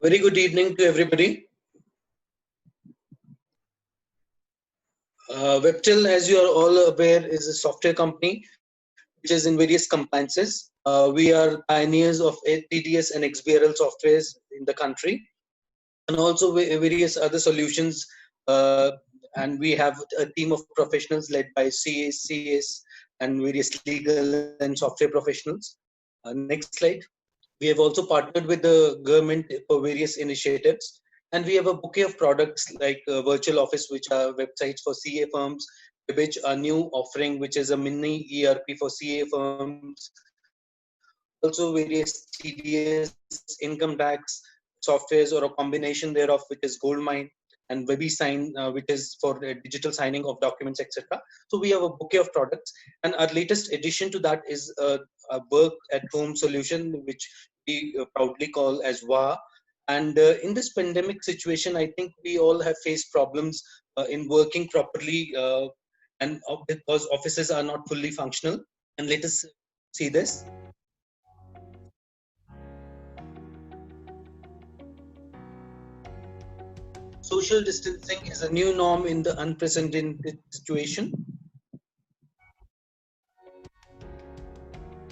Very good evening to everybody. Webtel, as you are all aware, is a software company which is in various compliances. We are pioneers of TDS and XBRL softwares in the country, and also various other solutions. And we have a team of professionals led by CAs, CS, and various legal and software professionals. Next slide. We have also partnered with the government for various initiatives, and we have a bouquet of products like Virtual Office, which are websites for CA firms, which a new offering, which is a mini ERP for CA firms. Also, various TDS, income tax softwares, or a combination thereof, which is Goldmine, and WebEsign, which is for digital signing of documents, etc. So we have a bouquet of products, and our latest addition to that is a work at home solution, which we proudly call as WA. And in this pandemic situation, I think we all have faced problems in working properly, and because offices are not fully functional. And let us see this. Social distancing is a new norm in the unprecedented situation.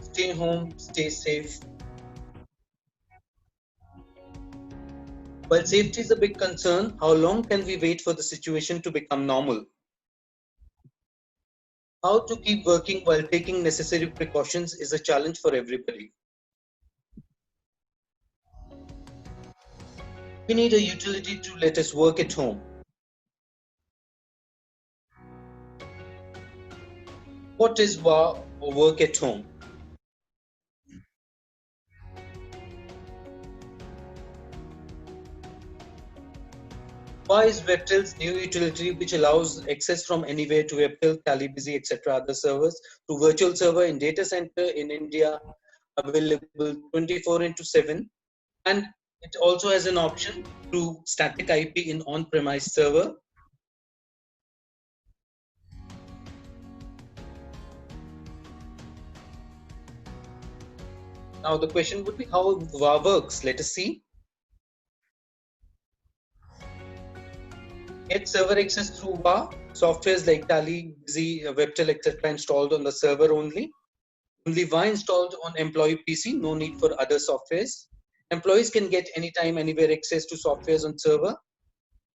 Stay home, stay safe. While safety is a big concern, how long can we wait for the situation to become normal? How to keep working while taking necessary precautions is a challenge for everybody. We need a utility to let us work at home. What is WA or work at home? WA is Webtel's new utility which allows access from anywhere to Webtel, TallyBusy, etc. other servers to virtual server in data center in India, available 24/7, and it also has an option to static IP in on-premise server. Now the question would be how WA works. Let us see. Get server access through WA. Softwares like Tally, Busy, Webtel, etc. installed on the server only. Only WA installed on employee PC, no need for other softwares. Employees can get anytime, anywhere access to softwares on server,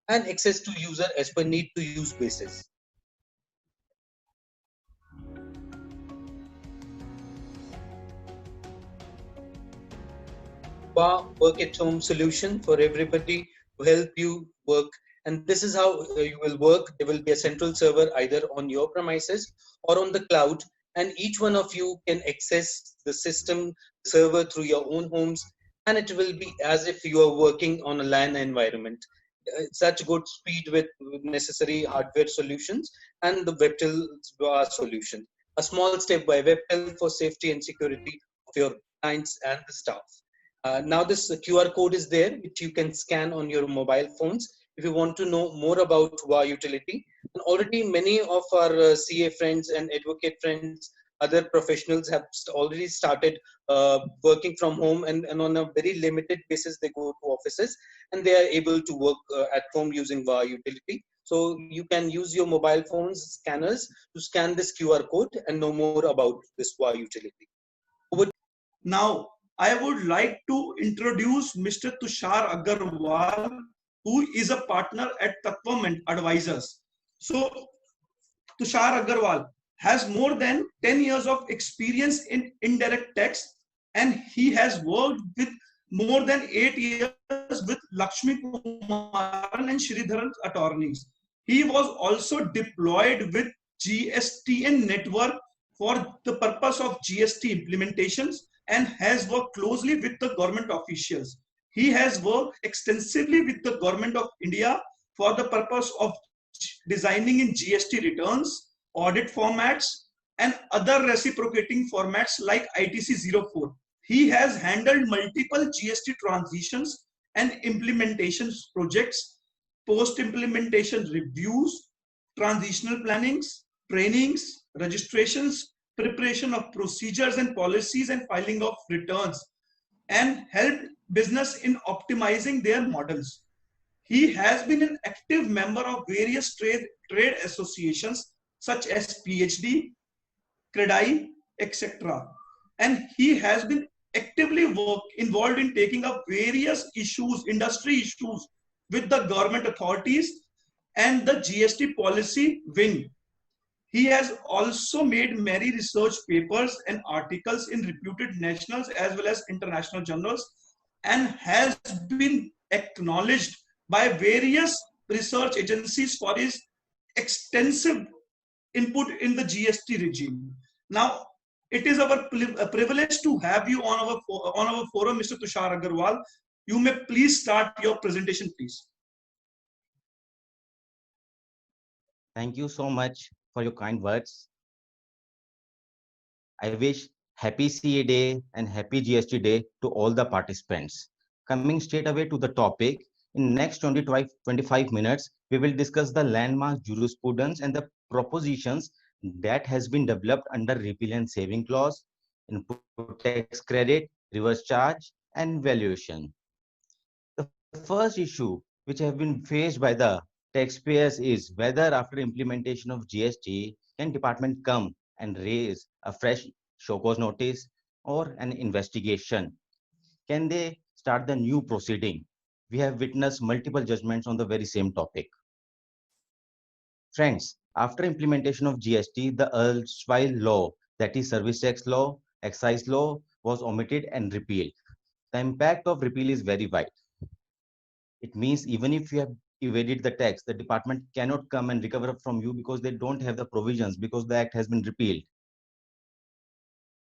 and access to user as per need to use basis. WA work at home solution for everybody to help you work. And this is how you will work. There will be a central server either on your premises or on the cloud, and each one of you can access the system server through your own homes, and it will be as if you are working on a LAN environment. Such good speed with necessary hardware solutions and the Webtel solution. A small step by Webtel for safety and security of your clients and the staff. Now this QR code is there, which you can scan on your mobile phones if you want to know more about WA utility. And already many of our CA friends and advocate friends, other professionals have already started working from home, and on a very limited basis they go to offices and they are able to work at home using WA utility. So you can use your mobile phones scanners to scan this QR code and know more about this WA utility. Now, I would like to introduce Mr. Tushar Agarwal, who is a partner at Tattvam Advisors. So, Tushar Agarwal has more than 10 years of experience in indirect tax, and he has worked with more than 8 years with Lakshmi Kumaran and Sridharan attorneys. He was also deployed with GSTN network for the purpose of GST implementations and has worked closely with the government officials. He has worked extensively with the government of India for the purpose of designing in GST returns, audit formats, and other reciprocating formats like ITC04. He has handled multiple GST transitions and implementations projects, post-implementation reviews, transitional plannings, trainings, registrations, preparation of procedures and policies, and filing of returns, and helped business in optimizing their models. He has been an active member of various trade associations such as PhD, CREDAI, etc. And he has been actively involved in taking up various issues, industry issues with the government authorities and the GST policy wing. He has also made many research papers and articles in reputed national as well as international journals and has been acknowledged by various research agencies for his extensive input in the GST regime. Now, it is our privilege to have you on our forum, Mr. Tushar Agarwal. You may please start your presentation, please. Thank you so much for your kind words. I wish happy CA Day and happy GST Day to all the participants. Coming straight away to the topic, in next 25 minutes, we will discuss the landmark jurisprudence and the propositions that has been developed under repeal and saving clause, input tax credit, reverse charge, and valuation. The first issue which have been faced by the taxpayers is whether after implementation of GST, can department come and raise a fresh show cause notice or an investigation? Can they start the new proceeding? We have witnessed multiple judgments on the very same topic. Friends, after implementation of GST, the erstwhile law, that is service tax law, excise law, was omitted and repealed. The impact of repeal is very wide. It means even if you have evaded the tax, the department cannot come and recover from you because they don't have the provisions, because the act has been repealed.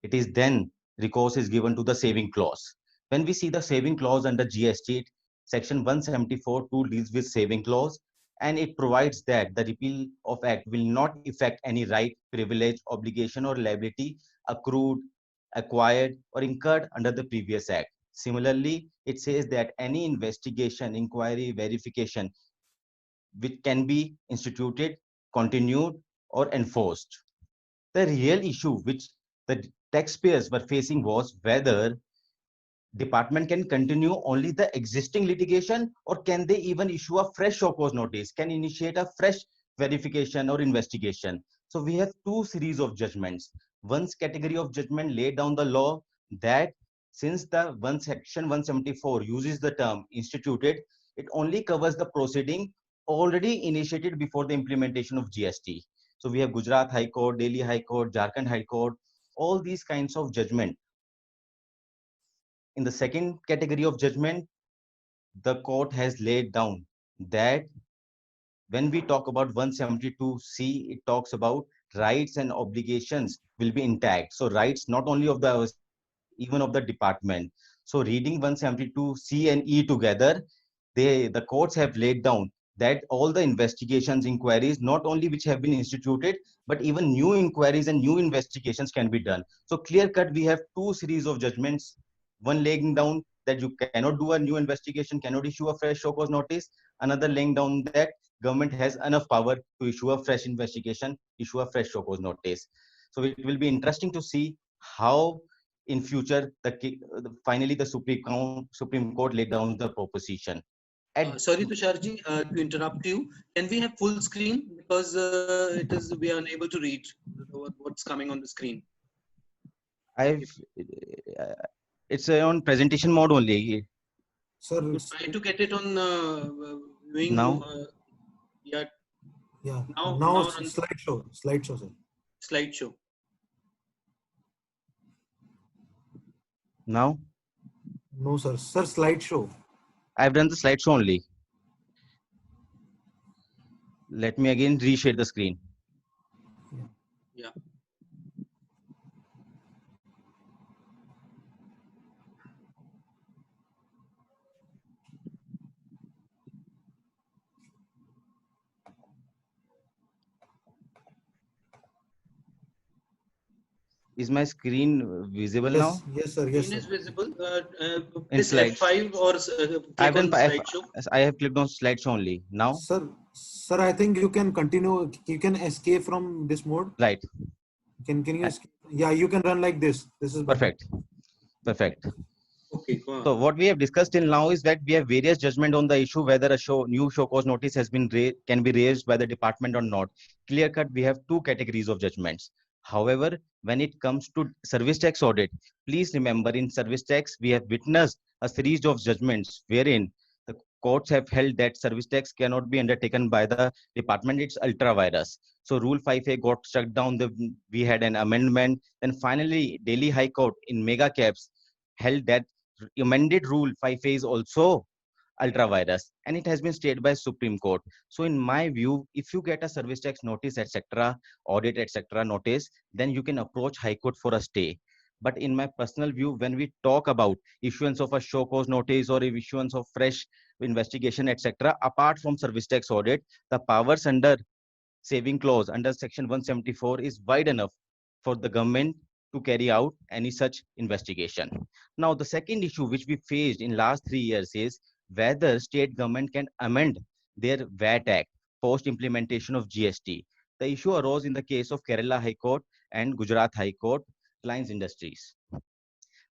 It is then recourse is given to the saving clause. When we see the saving clause under GST, section 174(2) deals with saving clause, and it provides that the repeal of act will not affect any right, privilege, obligation, or liability accrued, acquired, or incurred under the previous act. Similarly, it says that any investigation, inquiry, verification which can be instituted, continued, or enforced. The real issue which the taxpayers were facing was whether department can continue only the existing litigation, or can they even issue a fresh show cause notice, can initiate a fresh verification or investigation. So we have two series of judgments. One category of judgment laid down the law that since the one section 174 uses the term instituted, it only covers the proceeding already initiated before the implementation of GST. So we have Gujarat High Court, Delhi High Court, Jharkhand High Court, all these kinds of judgment. In the second category of judgment, the court has laid down that when we talk about 172C, it talks about rights and obligations will be intact. So rights not only of the even of the department. So reading 172C and E together, the courts have laid down that all the investigations, inquiries, not only which have been instituted, but even new inquiries and new investigations can be done. So clear cut, we have two series of judgments. One laying down that you cannot do a new investigation, cannot issue a fresh show cause notice. Another laying down that government has enough power to issue a fresh investigation, issue a fresh show cause notice. So it will be interesting to see how in future finally the Supreme Court laid down the proposition. Sorry, Tusharji, to interrupt you. Can we have full screen, because we are unable to read what's coming on the screen. It's on presentation mode only. Sir, try to get it on viewing. Now? Yeah. Now slideshow, sir. Slideshow. Now? No, sir. Sir, slideshow. I've done the slideshow only. Let me again reshare the screen. Yeah. Is my screen visible now? Yes, sir. Yes, Screen sir. is visible. In This slides. F5 or I've done slideshow. I have clicked on slideshow only. Now? Sir, I think you can continue. You can escape from this mode. Right. Can you escape? Yeah, you can run like this. This is better. Perfect. Okay, go on. So what we have discussed till now is that we have various judgment on the issue whether a new show cause notice has been can be raised by the department or not. Clear cut, we have two categories of judgments. However, when it comes to service tax audit, please remember in service tax we have witnessed a series of judgments wherein the courts have held that service tax cannot be undertaken by the department. It's ultra virus. So Rule 5A got struck down. We had an amendment. Then finally, Delhi High Court in mega caps held that amended Rule 5A is also ultra virus, and it has been stated by Supreme Court. So in my view, if you get a service tax notice, etc., audit, etc., notice, then you can approach High Court for a stay. But in my personal view, when we talk about issuance of a show cause notice or issuance of fresh investigation, etc., apart from service tax audit, the powers under saving clause under section 174 is wide enough for the government to carry out any such investigation. Now, the second issue which we faced in last 3 years is whether state government can amend their VAT Act post implementation of GST. The issue arose in the case of Kerala High Court and Gujarat High Court, Reliance Industries.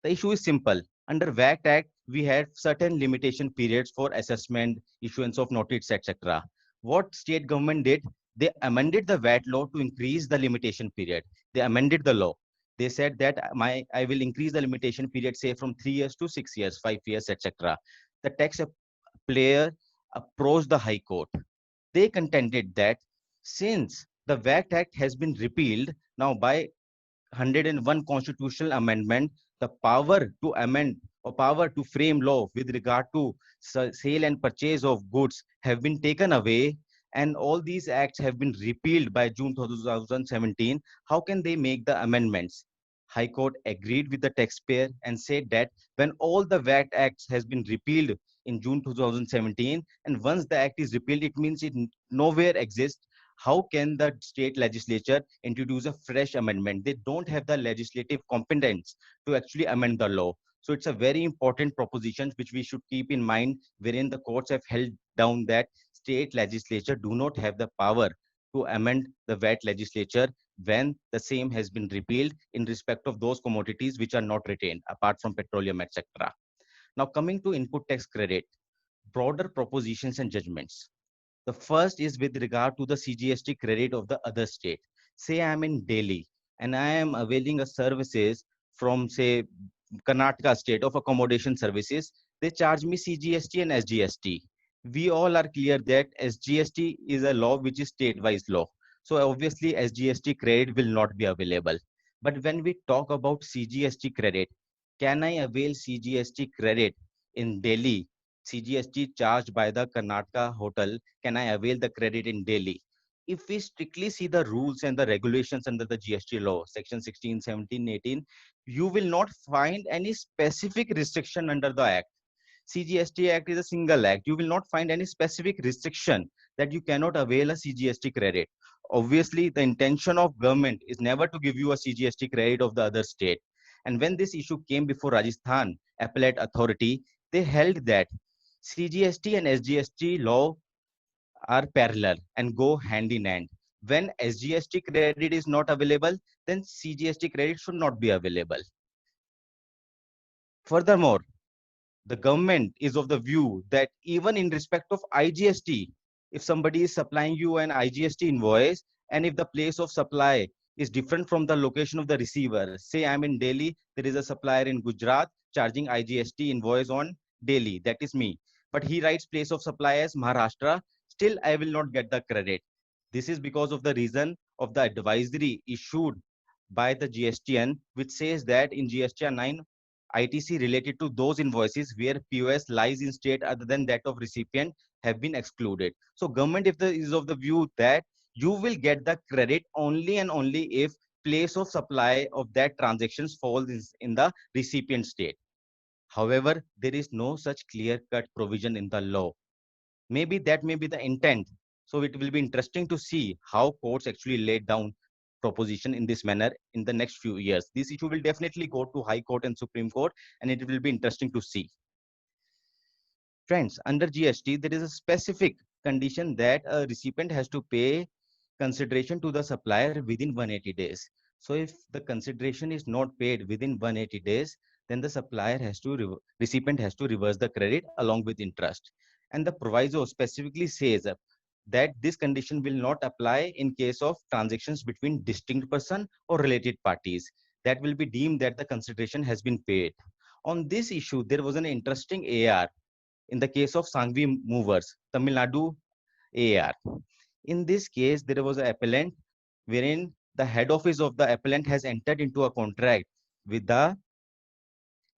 The issue is simple. Under VAT Act, we had certain limitation periods for assessment, issuance of notice, etc. What state government did, they amended the VAT law to increase the limitation period. They amended the law. They said that I will increase the limitation period, say from 3 years to 6 years, 5 years, etc. The tax player approached the High Court. They contended that since the VAT Act has been repealed now by 101 constitutional amendment, the power to amend or power to frame law with regard to sale and purchase of goods have been taken away, and all these acts have been repealed by June 2017. How can they make the amendments? High Court agreed with the taxpayer and said that when all the VAT acts has been repealed in June 2017, and once the act is repealed, it means it nowhere exists. How can the state legislature introduce a fresh amendment? They don't have the legislative competence to actually amend the law. So it's a very important proposition which we should keep in mind, wherein the courts have held down that state legislature do not have the power to amend the VAT legislature when the same has been repealed in respect of those commodities which are not retained apart from petroleum, etc. Now coming to input tax credit, broader propositions and judgments. The first is with regard to the CGST credit of the other state. Say I am in Delhi and I am availing a services from, say, Karnataka state of accommodation services. They charge me CGST and SGST. We all are clear that SGST is a law which is state-wise law. So obviously SGST credit will not be available. But when we talk about CGST credit, can I avail CGST credit in Delhi? CGST charged by the Karnataka hotel, can I avail the credit in Delhi? If we strictly see the rules and the regulations under the GST law, section 16, 17, 18, you will not find any specific restriction under the act. CGST Act is a single act. You will not find any specific restriction that you cannot avail a CGST credit. Obviously, the intention of government is never to give you a CGST credit of the other state. And when this issue came before Rajasthan Appellate Authority, they held that CGST and SGST law are parallel and go hand in hand. When SGST credit is not available, then CGST credit should not be available. Furthermore, the government is of the view that even in respect of IGST, if somebody is supplying you an IGST invoice, and if the place of supply is different from the location of the receiver, say I'm in Delhi, there is a supplier in Gujarat charging IGST invoice on Delhi, that is me. But he writes place of supply as Maharashtra, still I will not get the credit. This is because of the reason of the advisory issued by the GSTN, which says that in GSTN 9, ITC related to those invoices where POS lies in state other than that of recipient have been excluded. So government is of the view that you will get the credit only and only if place of supply of that transactions falls in the recipient state. However, there is no such clear-cut provision in the law. Maybe that may be the intent. So it will be interesting to see how courts actually laid down proposition in this manner in the next few years. This issue will definitely go to High Court and Supreme Court, and it will be interesting to see. Friends, under GST, there is a specific condition that a recipient has to pay consideration to the supplier within 180 days. So if the consideration is not paid within 180 days, then the supplier has to recipient has to reverse the credit along with interest. And the proviso specifically says that this condition will not apply in case of transactions between distinct person or related parties that will be deemed that the consideration has been paid. On this issue, there was an interesting AR in the case of Sangvi Movers, Tamil Nadu AR. In this case, there was an appellant wherein the head office of the appellant has entered into a contract with the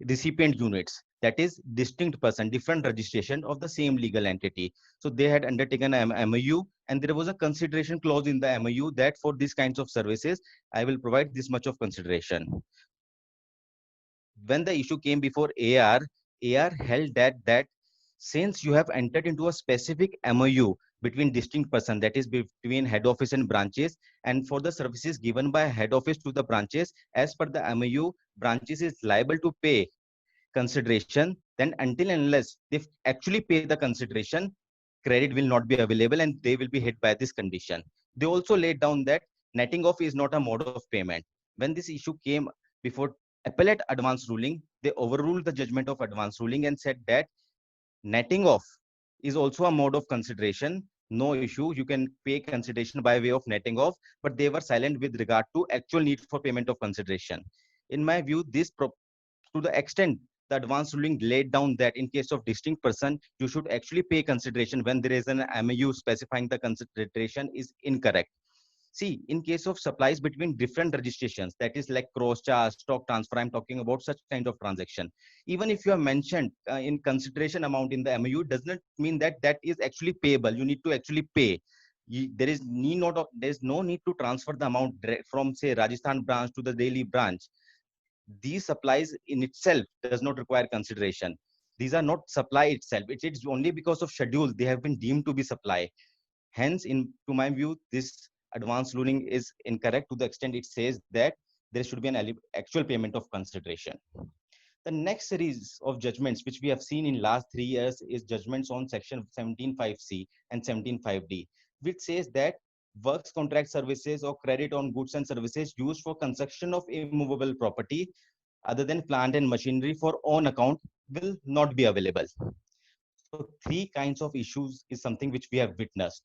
recipient units, that is distinct person, different registration of the same legal entity. So they had undertaken an MOU, and there was a consideration clause in the MOU that for these kinds of services, I will provide this much of consideration. When the issue came before AR held that since you have entered into a specific MOU between distinct person, that is between head office and branches, and for the services given by head office to the branches, as per the MOU, branches is liable to pay consideration, then until and unless they actually pay the consideration, credit will not be available and they will be hit by this condition. They also laid down that netting off is not a mode of payment. When this issue came before appellate advance ruling, they overruled the judgment of advance ruling and said that netting off is also a mode of consideration. No issue, you can pay consideration by way of netting off, but they were silent with regard to actual need for payment of consideration. In my view, to the extent the advance ruling laid down that in case of distinct person, you should actually pay consideration when there is an MOU specifying the consideration is incorrect. See, in case of supplies between different registrations, that is like cross charge, stock transfer, I'm talking about such kind of transaction. Even if you have mentioned in consideration amount in the MOU, does not mean that that is actually payable. You need to actually pay. There is no need to transfer the amount from say Rajasthan branch to the Delhi branch. These supplies in itself does not require consideration. These are not supply itself. It's only because of schedule they have been deemed to be supply. Hence, to my view, this advance ruling is incorrect to the extent it says that there should be an actual payment of consideration. The next series of judgments which we have seen in last 3 years is judgments on section 17.5c and 17.5d, which says that works contract services or credit on goods and services used for construction of immovable property other than plant and machinery for own account will not be available. So 3 kinds of issues is something which we have witnessed.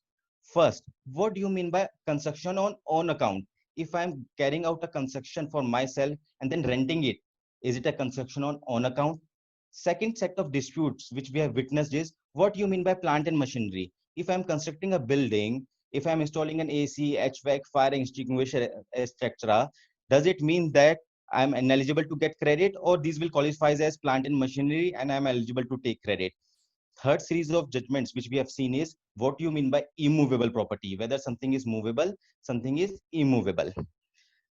First, what do you mean by construction on own account? If I'm carrying out a construction for myself and then renting it, is it a construction on own account? Second set of disputes which we have witnessed is what you mean by plant and machinery. If I'm constructing a building, if I'm installing an AC, HVAC, fire extinguisher, etc., does it mean that I'm ineligible to get credit, or these will qualify as plant and machinery and I'm eligible to take credit? Third series of judgments which we have seen is what you mean by immovable property, whether something is movable, something is immovable.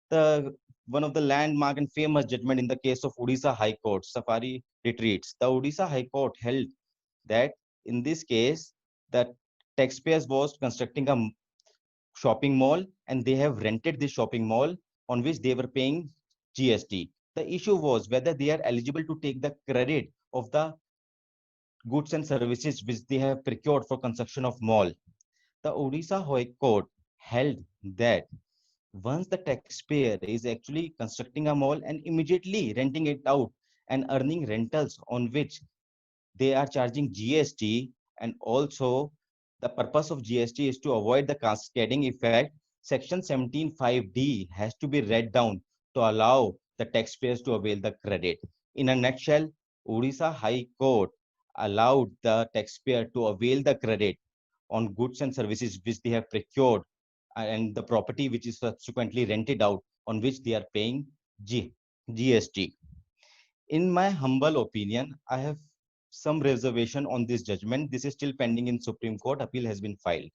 The one of the landmark and famous judgment in the case of Odisha High Court, Safari Retreats. The Odisha High Court held that in this case, the taxpayers was constructing a shopping mall and they have rented this shopping mall on which they were paying GST. The issue was whether they are eligible to take the credit of the goods and services which they have procured for construction of mall. The Odisha High Court held that once the taxpayer is actually constructing a mall and immediately renting it out and earning rentals on which they are charging GST, and also the purpose of GST is to avoid the cascading effect, section 17.5d has to be read down to allow the taxpayers to avail the credit. In a nutshell, Odisha High Court allowed the taxpayer to avail the credit on goods and services which they have procured and the property which is subsequently rented out on which they are paying GST. In my humble opinion, I have some reservation on this judgment. This is still pending in Supreme Court. Appeal has been filed.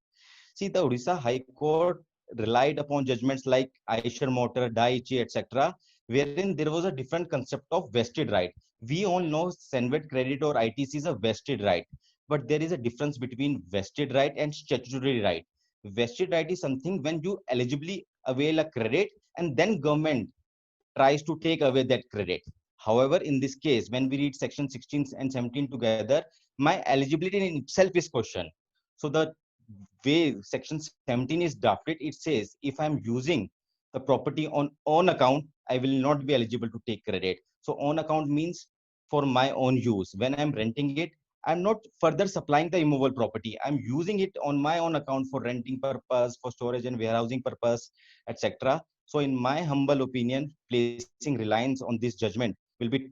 See, the Odisha High Court relied upon judgments like Eicher Motor, Daiichi, etc., wherein there was a different concept of vested right. We all know Senvet credit or ITC is a vested right, but there is a difference between vested right and statutory right. Vested right is something when you eligibly avail a credit and then government tries to take away that credit. However, in this case, when we read section 16 and 17 together, my eligibility in itself is questioned. So the way section 17 is drafted, it says if I'm using the property on account, I will not be eligible to take credit. So own account means for my own use. When I'm renting it, I'm not further supplying the immovable property. I'm using it on my own account for renting purpose, for storage and warehousing purpose, etc. So in my humble opinion, placing reliance on this judgment will be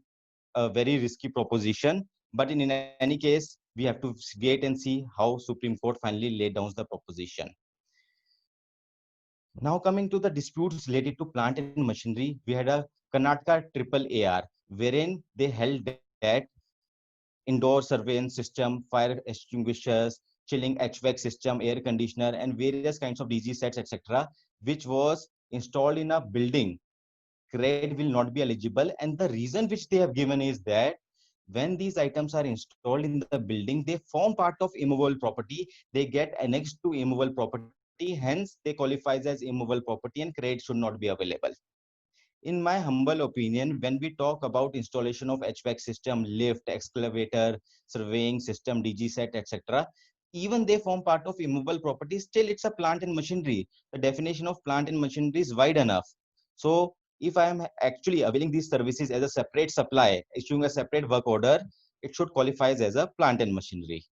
a very risky proposition. But in any case, we have to wait and see how Supreme Court finally laid down the proposition. Now coming to the disputes related to plant and machinery, we had a Karnataka Triple AR, wherein they held that indoor surveillance system, fire extinguishers, chilling HVAC system, air conditioner, and various kinds of DG sets, etc., which was installed in a building, CRED will not be eligible. And the reason which they have given is that when these items are installed in the building, they form part of immovable property. They get annexed to immovable property. Hence, they qualifies as immovable property and CRED should not be available. In my humble opinion, when we talk about installation of HVAC system, lift, excavator, surveying system, DG set, etc., even they form part of immovable property, still it's a plant and machinery. The definition of plant and machinery is wide enough. So if I am actually availing these services as a separate supply, issuing a separate work order, it should qualify as a plant and machinery.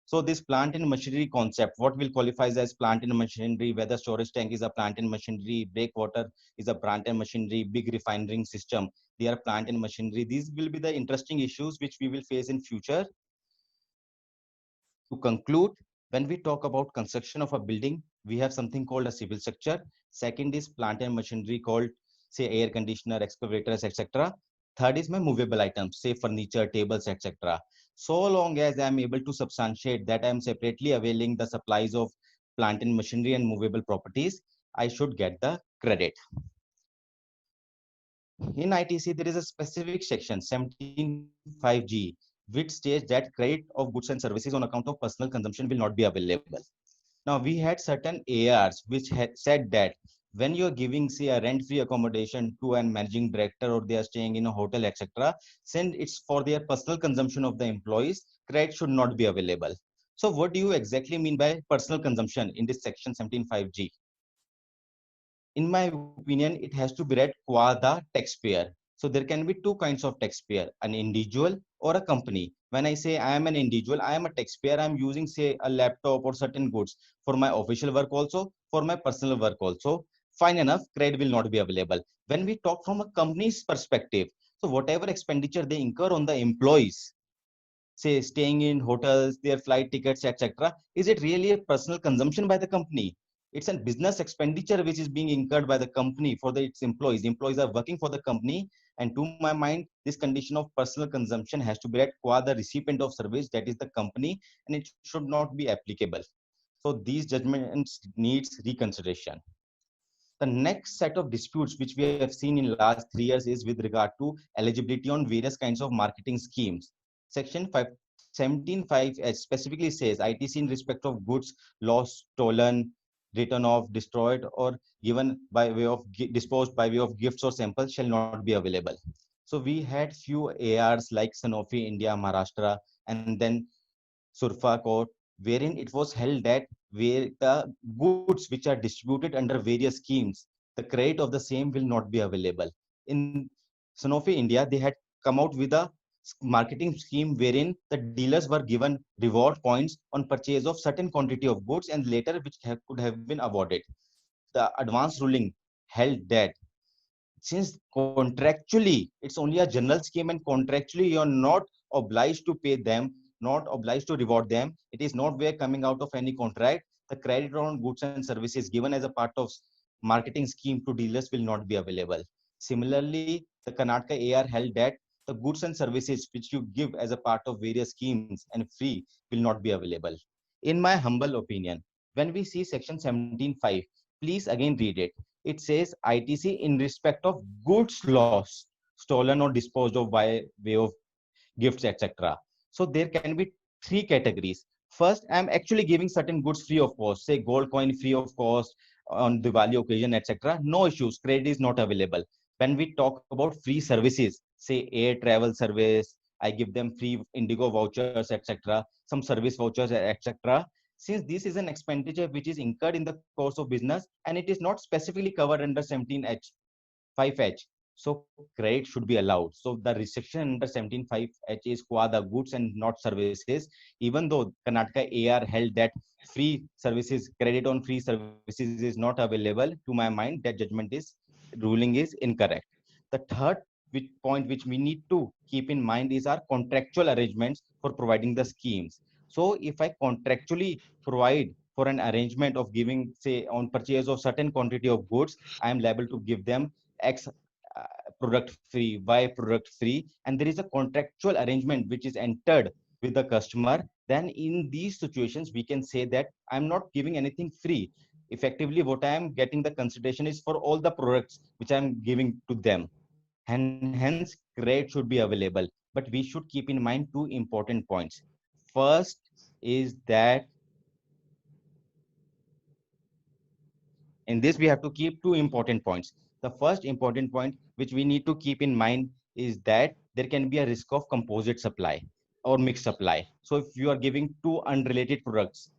So this plant and machinery concept, what will qualifies as plant and machinery, whether storage tank is a plant and machinery, breakwater is a plant and machinery, big refining system, they are plant and machinery. These will be the interesting issues which we will face in future. To conclude, when we talk about construction of a building, we have something called a civil structure. Second is plant and machinery called, say, air conditioner, excavators, etc. Third is my movable items, say furniture, tables, etc. So long as I am able to substantiate that I am separately availing the supplies of plant and machinery and movable properties, I should get the credit. In ITC, there is a specific section 17.5G, which states that credit of goods and services on account of personal consumption will not be available. Now, we had certain ARs which had said that when you're giving, say, a rent-free accommodation to a managing director or they are staying in a hotel, etc., since it's for their personal consumption of the employees, credit should not be available. So what do you exactly mean by personal consumption in this section 17.5G? In my opinion, it has to be read qua the taxpayer. So there can be two kinds of taxpayer, an individual or a company. When I say I am an individual, I am a taxpayer, I am using, say, a laptop or certain goods for my official work also, for my personal work also. Fine enough, credit will not be available. When we talk from a company's perspective, so whatever expenditure they incur on the employees, say staying in hotels, their flight tickets, etc., is it really a personal consumption by the company? It's a business expenditure which is being incurred by the company for its employees. Employees are working for the company, and to my mind, this condition of personal consumption has to be read qua the recipient of service, that is the company, and it should not be applicable. So these judgments needs reconsideration. The next set of disputes which we have seen in last 3 years is with regard to eligibility on various kinds of marketing schemes. Section 17.5 specifically says ITC in respect of goods lost, stolen, written off, destroyed, or given by way of disposed by way of gifts or samples shall not be available. So we had few ARs like Sanofi India, Maharashtra, and then Surfa Court, wherein it was held that where the goods which are distributed under various schemes, the credit of the same will not be available. In Sanofi India, they had come out with a marketing scheme wherein the dealers were given reward points on purchase of certain quantity of goods and later which could have been awarded. The advance ruling held that since contractually it's only a general scheme and contractually you're not obliged to pay them, not obliged to reward them, it is not way coming out of any contract, the credit on goods and services given as a part of marketing scheme to dealers will not be available. Similarly, the Karnataka AR held that the goods and services which you give as a part of various schemes and free will not be available. In my humble opinion, when we see section 17.5, please again read it. It says ITC in respect of goods lost, stolen or disposed of by way of gifts, etc. So there can be three categories. First, I'm actually giving certain goods free of cost, say gold coin free of cost on the value occasion, etc. No issues, credit is not available. When we talk about free services, say air travel service, I give them free Indigo vouchers, etc., some service vouchers, etc. Since this is an expenditure which is incurred in the course of business and it is not specifically covered under 17H, 5H. So credit should be allowed. So the restriction under 17.5H is qua the goods and not services. Even though Karnataka AR held that free services, credit on free services is not available, to my mind, that judgment is ruling is incorrect. The third point which we need to keep in mind is our contractual arrangements for providing the schemes. So if I contractually provide for an arrangement of giving, say, on purchase of certain quantity of goods, I am liable to give them X product free, Y product free, and there is a contractual arrangement which is entered with the customer, then in these situations, we can say that I'm not giving anything free. Effectively, what I am getting the consideration is for all the products which I'm giving to them. And hence, credit should be available. But we should keep in mind two important points. First is that in this, we have to keep two important points. The first important point which we need to keep in mind is that there can be a risk of composite supply or mixed supply. So if you are giving two unrelated products,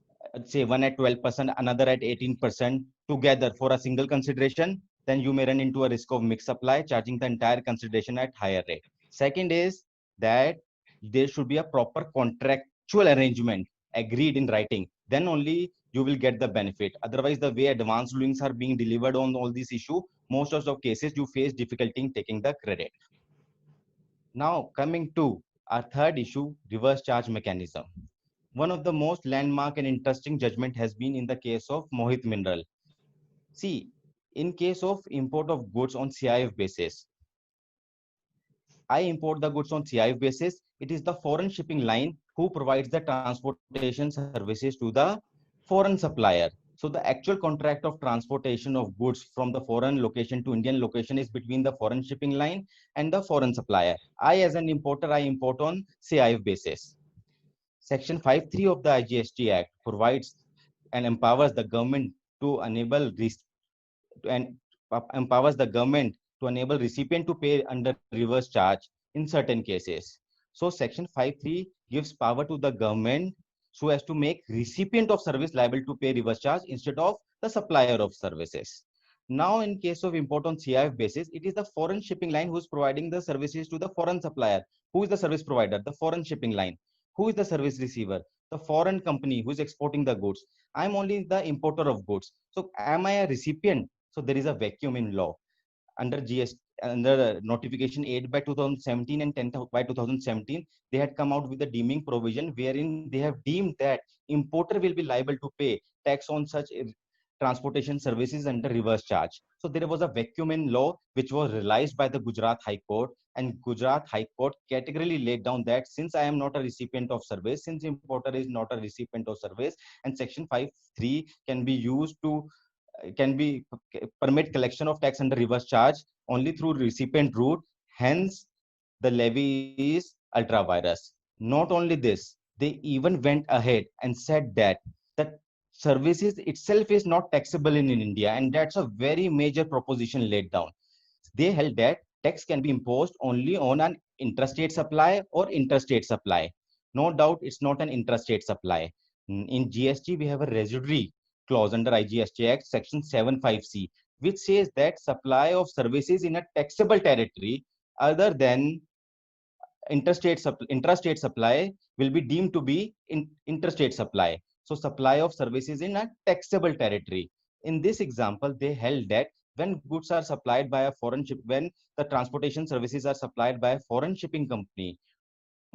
say one at 12%, another at 18% together for a single consideration, then you may run into a risk of mixed supply, charging the entire consideration at higher rate. Second is that there should be a proper contractual arrangement agreed in writing. Then only you will get the benefit. Otherwise, the way advanced rulings are being delivered on all these issues, most of the cases you face difficulty in taking the credit. Now, coming to our third issue, reverse charge mechanism. One of the most landmark and interesting judgment has been in the case of Mohit Mineral. See, in case of import of goods on CIF basis, I import the goods on CIF basis. It is the foreign shipping line who provides the transportation services to the foreign supplier. So the actual contract of transportation of goods from the foreign location to Indian location is between the foreign shipping line and the foreign supplier. I, as an importer, I import on CIF basis. Section 5(3) of the IGST Act provides and empowers the government to enable and empowers the government to enable recipient to pay under reverse charge in certain cases. So Section 5(3) gives power to the government so as to make recipient of service liable to pay reverse charge instead of the supplier of services. Now, in case of import on CIF basis, it is the foreign shipping line who is providing the services to the foreign supplier. Who is the service provider? The foreign shipping line. Who is the service receiver? The foreign company who is exporting the goods. I'm only the importer of goods. So am I a recipient? So there is a vacuum in law. Under GST, under notification 8 by 2017 and 10 by 2017, they had come out with a deeming provision wherein they have deemed that importer will be liable to pay tax on such transportation services under reverse charge. So there was a vacuum in law which was realized by the Gujarat High Court, and Gujarat High Court categorically laid down that since I am not a recipient of service, since importer is not a recipient of service, and Section 5(3) can be used to can be permit collection of tax under reverse charge only through recipient route. Hence, the levy is ultra virus. Not only this, they even went ahead and said that the services itself is not taxable in India, and that's a very major proposition laid down. They held that tax can be imposed only on an intrastate supply or interstate supply. No doubt it's not an intrastate supply. In GST, we have a residuary clause under IGST Act, Section 75C, which says that supply of services in a taxable territory other than intrastate supply will be deemed to be interstate supply. So supply of services in a taxable territory. In this example, they held that when goods are supplied by a foreign ship, when the transportation services are supplied by a foreign shipping company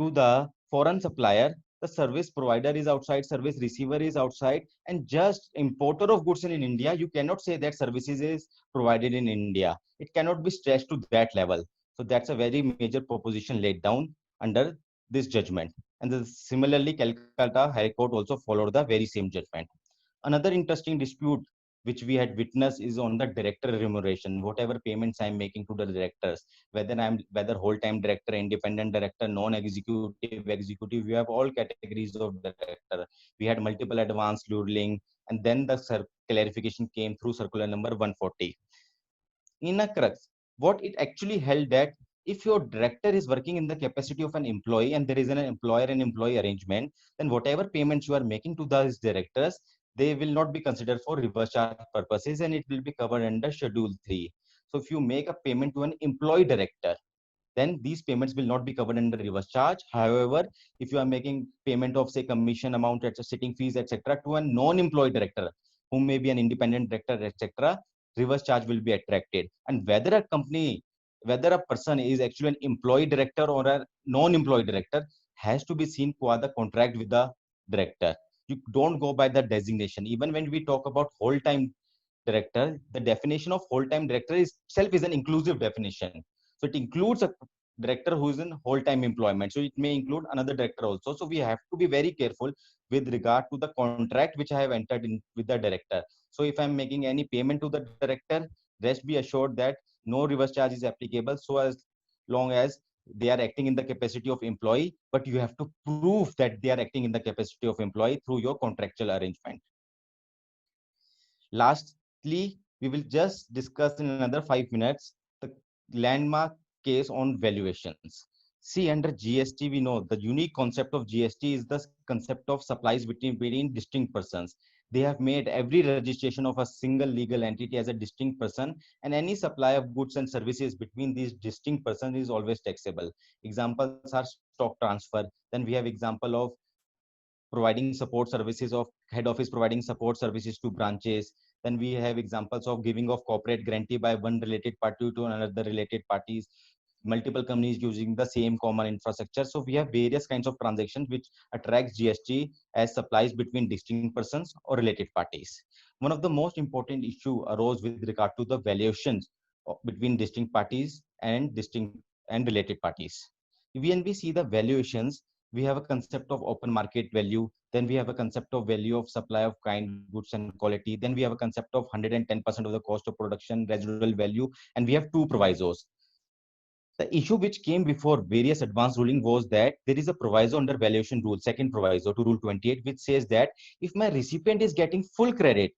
to the foreign supplier, the service provider is outside, service receiver is outside, and just importer of goods in India, you cannot say that services is provided in India. It cannot be stretched to that level. So that's a very major proposition laid down under this judgment. And similarly, Calcutta High Court also followed the very same judgment. Another interesting dispute which we had witnessed is on the director remuneration, whatever payments I'm making to the directors, whether whole-time director, independent director, non-executive, executive, we have all categories of director. We had multiple advanced ruling, and then the clarification came through circular number 140. In a crux, what it actually held that if your director is working in the capacity of an employee and there is an employer and employee arrangement, then whatever payments you are making to those directors, they will not be considered for reverse charge purposes, and it will be covered under Schedule 3. So if you make a payment to an employee director, then these payments will not be covered under reverse charge. However, if you are making payment of say commission amount, sitting fees, etc., to a non-employee director, who may be an independent director, etc., reverse charge will be attracted. And whether a person is actually an employee director or a non-employee director, has to be seen for the contract with the director. You don't go by the designation. Even when we talk about whole-time director, the definition of whole-time director itself is an inclusive definition. So it includes a director who is in whole-time employment. So it may include another director also. So we have to be very careful with regard to the contract which I have entered in with the director. So if I'm making any payment to the director, rest be assured that no reverse charge is applicable, so as long as they are acting in the capacity of employee, but you have to prove that they are acting in the capacity of employee through your contractual arrangement. Lastly, we will just discuss in another 5 minutes the landmark case on valuations. See, under GST, we know the unique concept of GST is the concept of supplies between distinct persons. They have made every registration of a single legal entity as a distinct person, and any supply of goods and services between these distinct persons is always taxable. Examples are stock transfer. Then we have example of providing support services of head office providing support services to branches. Then we have examples of giving of corporate guarantee by one related party to another related parties, multiple companies using the same common infrastructure. So we have various kinds of transactions which attracts GST as supplies between distinct persons or related parties. One of the most important issue arose with regard to the valuations between distinct parties and distinct and related parties. When we see the valuations, we have a concept of open market value, then we have a concept of value of supply of kind, goods and quality, then we have a concept of 110% of the cost of production, residual value, and we have two provisos. The issue which came before various advanced ruling was that there is a proviso under valuation rule, second proviso to rule 28, which says that if my recipient is getting full credit,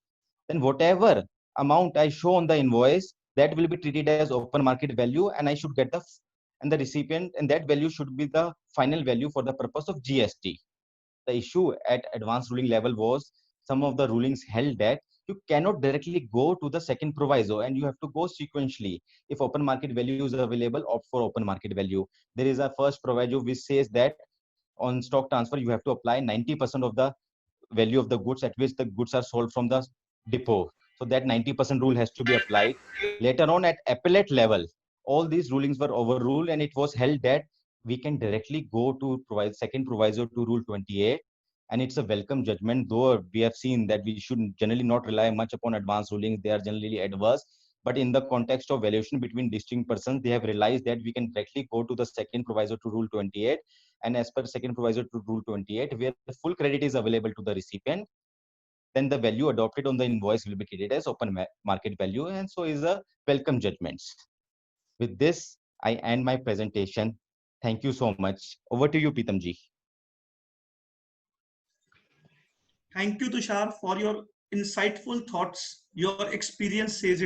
then whatever amount I show on the invoice, that will be treated as open market value, and I should get and the recipient, and that value should be the final value for the purpose of GST. The issue at advanced ruling level was some of the rulings held that you cannot directly go to the second proviso and you have to go sequentially. If open market value is available, opt for open market value. There is a first proviso which says that on stock transfer, you have to apply 90% of the value of the goods at which the goods are sold from the depot. So that 90% rule has to be applied. Later on at appellate level, all these rulings were overruled and it was held that we can directly go to provide second proviso to rule 28. And it's a welcome judgment, though we have seen that we should generally not rely much upon advanced rulings. They are generally adverse. But in the context of valuation between distinct persons, they have realized that we can directly go to the second proviso to rule 28. And as per second proviso to rule 28, where the full credit is available to the recipient, then the value adopted on the invoice will be treated as open market value, and so is a welcome judgment. With this, I end my presentation. Thank you so much. Over to you, Pritamji. Thank you, Tushar, for your insightful thoughts. Your experience says it